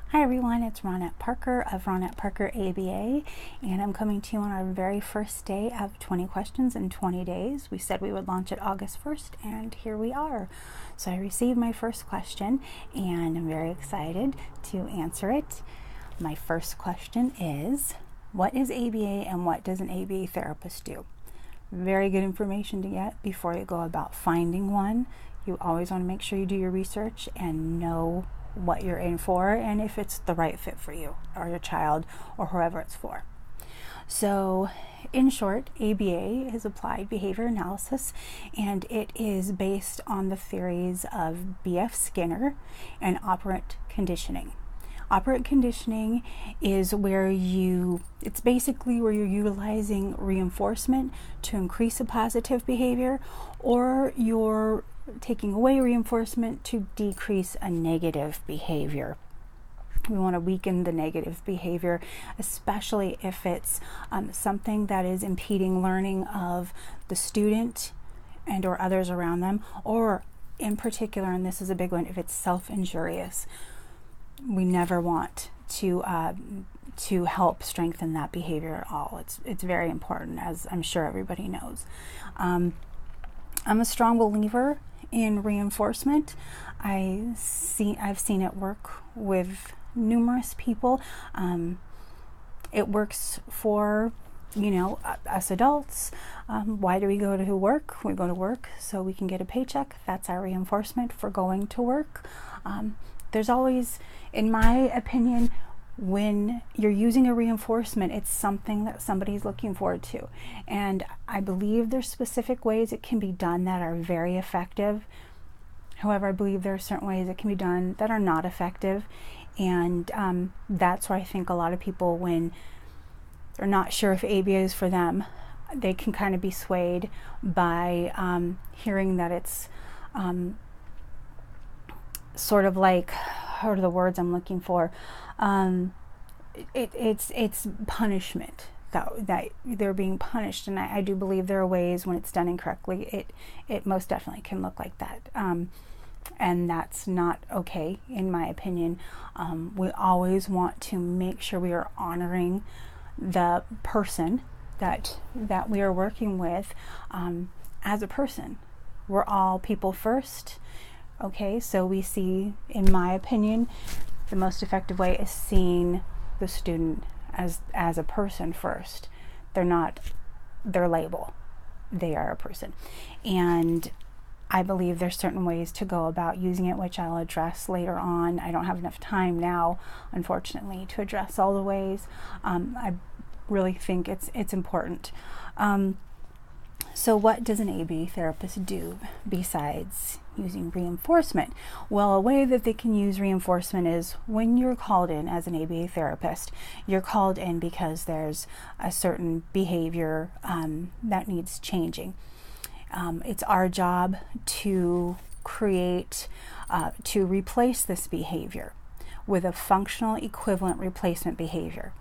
Hi everyone, it's Ronette Parker of Ronette Parker ABA, and I'm coming to you on our very first day of 20 questions in 20 days. We said we would launch it August 1st, and here we are. So I received my first question, and I'm very excited to answer it. My first question is, what is ABA and what does an ABA therapist do? Very good information to get before you go about finding one. You always want to make sure you do your research and know what you're in for and if it's the right fit for you or your child or whoever it's for. So in short, ABA is applied behavior analysis, and it is based on the theories of B.F. Skinner and operant conditioning. Operant conditioning is it's basically where you're utilizing reinforcement to increase a positive behavior, or you're taking away reinforcement to decrease a negative behavior. We want to weaken the negative behavior, especially if it's something that is impeding learning of the student and or others around them, or in particular, and this is a big one, if it's self-injurious. We never want to help strengthen that behavior at all. It's very important, as I'm sure everybody knows. I'm a strong believer in reinforcement. I've seen it work with numerous people. It works for us adults. Why do we go to work? We go to work so we can get a paycheck. That's our reinforcement for going to work. There's always, in my opinion, when you're using a reinforcement, it's something that somebody's looking forward to. And I believe there's specific ways it can be done that are very effective. However, I believe there are certain ways it can be done that are not effective. And that's where I think a lot of people, when they're not sure if ABA is for them, they can kind of be swayed by hearing that it's sort of like, what are the words I'm looking for? It's punishment, that they're being punished, and I do believe there are ways when it's done incorrectly it most definitely can look like that, and that's not okay in my opinion. We always want to make sure we are honoring the person that we are working with as a person. We're all people first. Okay, so we see, in my opinion, the most effective way is seeing the student as a person first. They're not their label. They are a person. And I believe there's certain ways to go about using it, which I'll address later on. I don't have enough time now, unfortunately, to address all the ways. I really think it's important. So what does an ABA therapist do besides using reinforcement? Well, a way that they can use reinforcement is when you're called in as an ABA therapist, you're called in because there's a certain behavior that needs changing. It's our job to replace this behavior with a functional equivalent replacement behavior.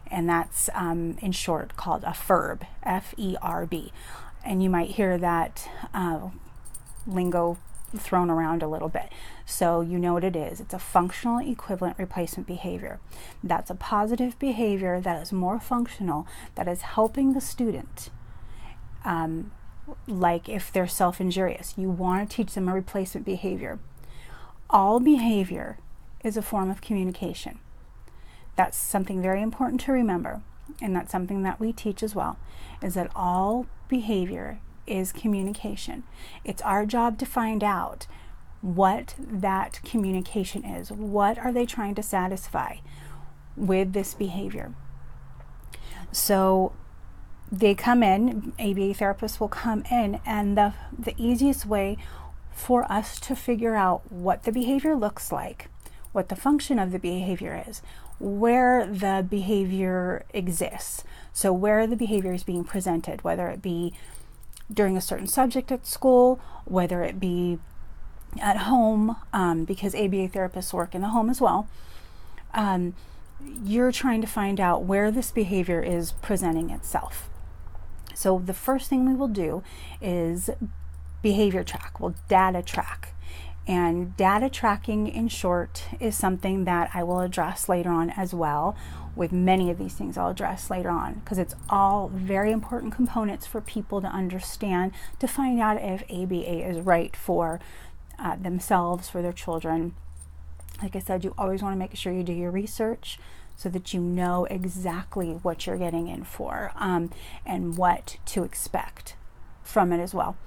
And that's in short called a FERB, F-E-R-B. And you might hear that lingo thrown around a little bit. So you know what it is. It's a functional equivalent replacement behavior. That's a positive behavior that is more functional, that is helping the student. Like if they're self-injurious, you want to teach them a replacement behavior. All behavior is a form of communication. That's something very important to remember, and that's something that we teach as well, is that all behavior is communication. It's our job to find out what that communication is. What are they trying to satisfy with this behavior? So they come in, ABA therapists will come in, and the easiest way for us to figure out what the behavior looks like, what the function of the behavior is, where the behavior exists. So where the behavior is being presented, whether it be during a certain subject at school, whether it be at home, because ABA therapists work in the home as well. You're trying to find out where this behavior is presenting itself. So the first thing we will do is behavior track. We'll data track. And data tracking, in short, is something that I will address later on as well. With many of these things I'll address later on, because it's all very important components for people to understand, to find out if ABA is right for themselves, for their children. Like I said, you always want to make sure you do your research so that you know exactly what you're getting in for, and what to expect from it as well.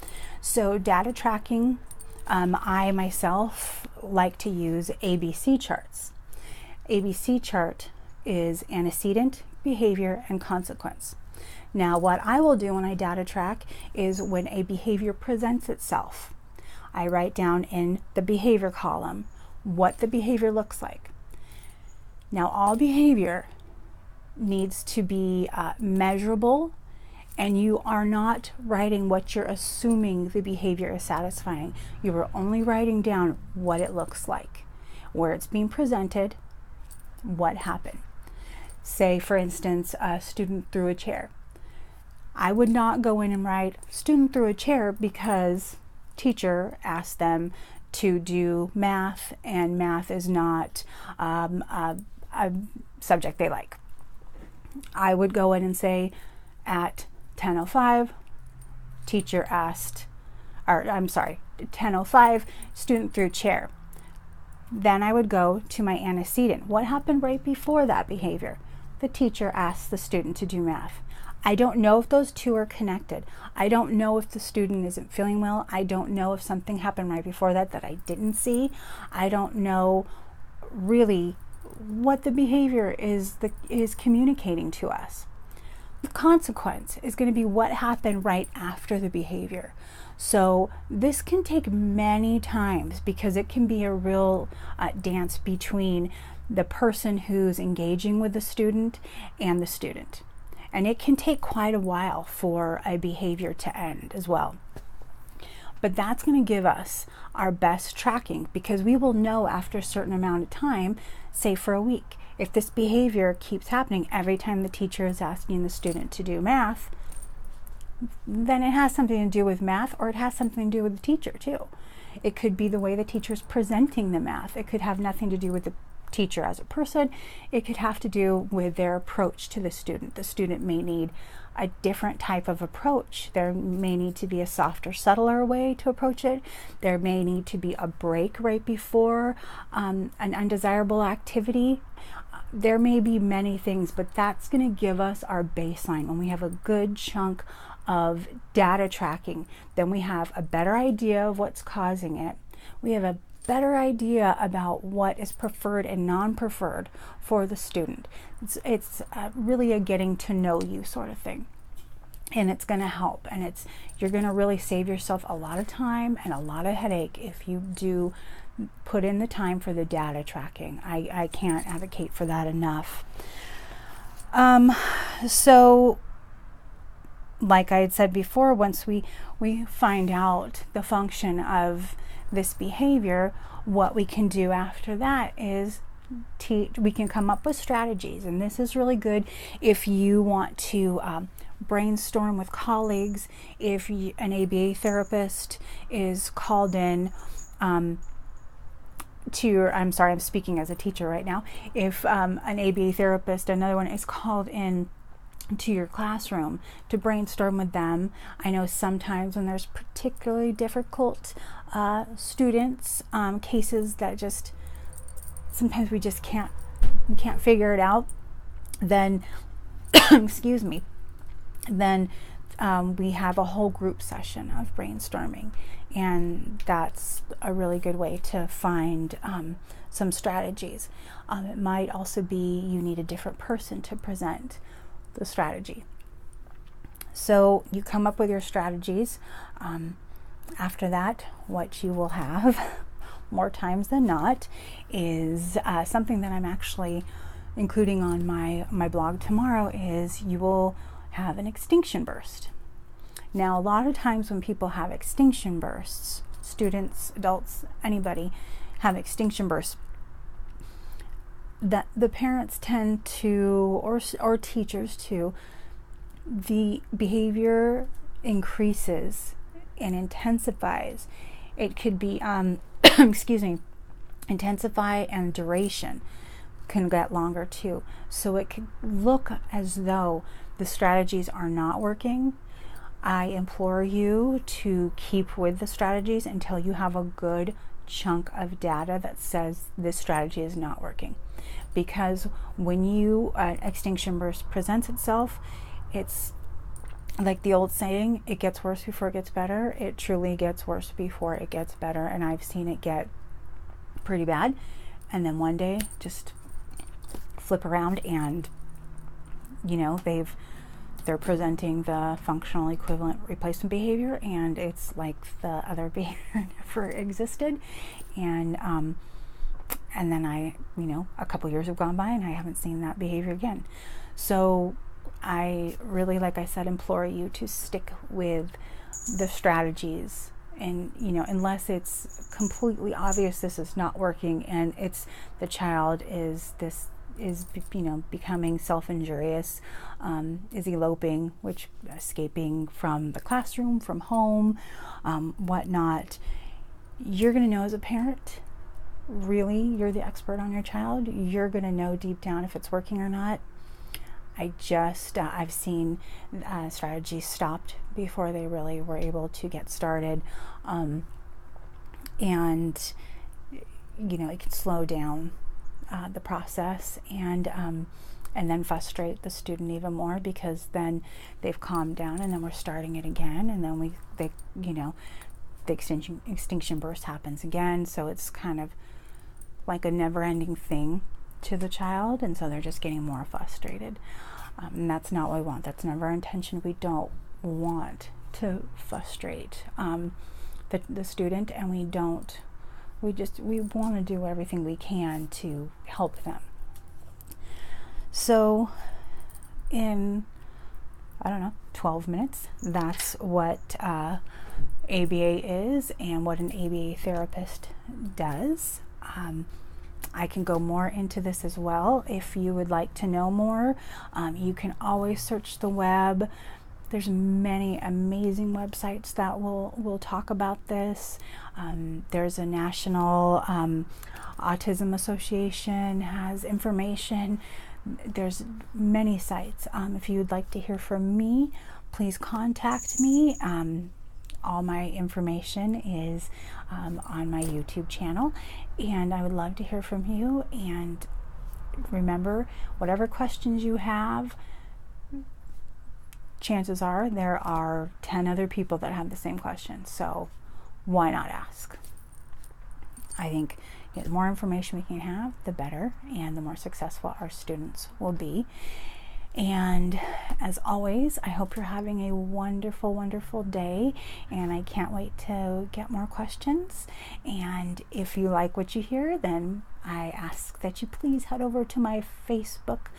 So data tracking, I myself like to use ABC charts. ABC chart is antecedent, behavior, and consequence. Now, what I will do when I data track is when a behavior presents itself, I write down in the behavior column what the behavior looks like. Now, all behavior needs to be measurable, and you are not writing what you're assuming the behavior is satisfying. You are only writing down what it looks like, where it's being presented, what happened. Say, for instance, a student threw a chair. I would not go in and write student threw a chair because teacher asked them to do math, and math is not a subject they like. I would go in and say at 10:05, teacher asked, or I'm sorry, 10:05, student threw chair. Then I would go to my antecedent. What happened right before that behavior? The teacher asked the student to do math. I don't know if those two are connected. I don't know if the student isn't feeling well. I don't know if something happened right before that I didn't see. I don't know really what the behavior is communicating to us. The consequence is going to be what happened right after the behavior. So this can take many times, because it can be a real dance between the person who's engaging with the student and the student. And it can take quite a while for a behavior to end as well. But that's going to give us our best tracking, because we will know after a certain amount of time, say for a week, if this behavior keeps happening every time the teacher is asking the student to do math, then it has something to do with math, or it has something to do with the teacher too. It could be the way the teacher's presenting the math. It could have nothing to do with the teacher as a person. It could have to do with their approach to the student. The student may need a different type of approach. There may need to be a softer, subtler way to approach it. There may need to be a break right before an undesirable activity. There may be many things, but that's going to give us our baseline. When we have a good chunk of data tracking, then we have a better idea of what's causing it. We have a better idea about what is preferred and non-preferred for the student. It's really a getting to know you sort of thing, and it's going to help, and you're going to really save yourself a lot of time and a lot of headache if you do put in the time for the data tracking. I can't advocate for that enough. So like I had said before, once we find out the function of this behavior, what we can do after that is we can come up with strategies. And this is really good if you want to brainstorm with colleagues, if an ABA therapist is called in I'm speaking as a teacher right now. If an ABA therapist, another one, is called in to your classroom to brainstorm with them. I know sometimes when there's particularly difficult students, cases that just sometimes we just can't figure it out, then excuse me, then we have a whole group session of brainstorming, and that's a really good way to find some strategies. It might also be you need a different person to present the strategy. So you come up with your strategies. After that, what you will have more times than not is something that I'm actually including on my blog tomorrow, is you will have an extinction burst. Now, a lot of times when people have extinction bursts, students, adults, anybody have extinction bursts, that the parents tend to, or teachers too, the behavior increases and intensifies. It could be excuse me, intensify, and duration can get longer too. So it could look as though the strategies are not working. I implore you to keep with the strategies until you have a good chunk of data that says this strategy is not working. Because when extinction burst presents itself, it's like the old saying, it gets worse before it gets better. It truly gets worse before it gets better. And I've seen it get pretty bad. And then one day just flip around and, they're presenting the functional equivalent replacement behavior, and it's like the other behavior never existed. And then a couple years have gone by and I haven't seen that behavior again. So I really, like I said, implore you to stick with the strategies, and unless it's completely obvious this is not working, and it's the child is becoming self-injurious, is eloping, which escaping from the classroom, from home, whatnot. You're going to know as a parent, really, you're the expert on your child. You're going to know deep down if it's working or not. I've seen strategies stopped before they really were able to get started. And it can slow down the process, and then frustrate the student even more, because then they've calmed down and then we're starting it again, and then the extinction burst happens again. So it's kind of like a never-ending thing to the child, and so they're just getting more frustrated. And that's not what we want. That's never our intention. We don't want to frustrate the student, and we want to do everything we can to help them. So in 12 minutes, that's what ABA is and what an ABA therapist does. I can go more into this as well. If you would like to know more, you can always search the web. There's many amazing websites that will talk about this. There's a national Autism Association has information. There's many sites. If you'd like to hear from me, please contact me. All my information is on my YouTube channel, and I would love to hear from you. And remember, whatever questions you have, chances are there are 10 other people that have the same question, so why not ask? I think the more information we can have, the better, and the more successful our students will be. And as always, I hope you're having a wonderful, wonderful day, and I can't wait to get more questions. And if you like what you hear, then I ask that you please head over to my Facebook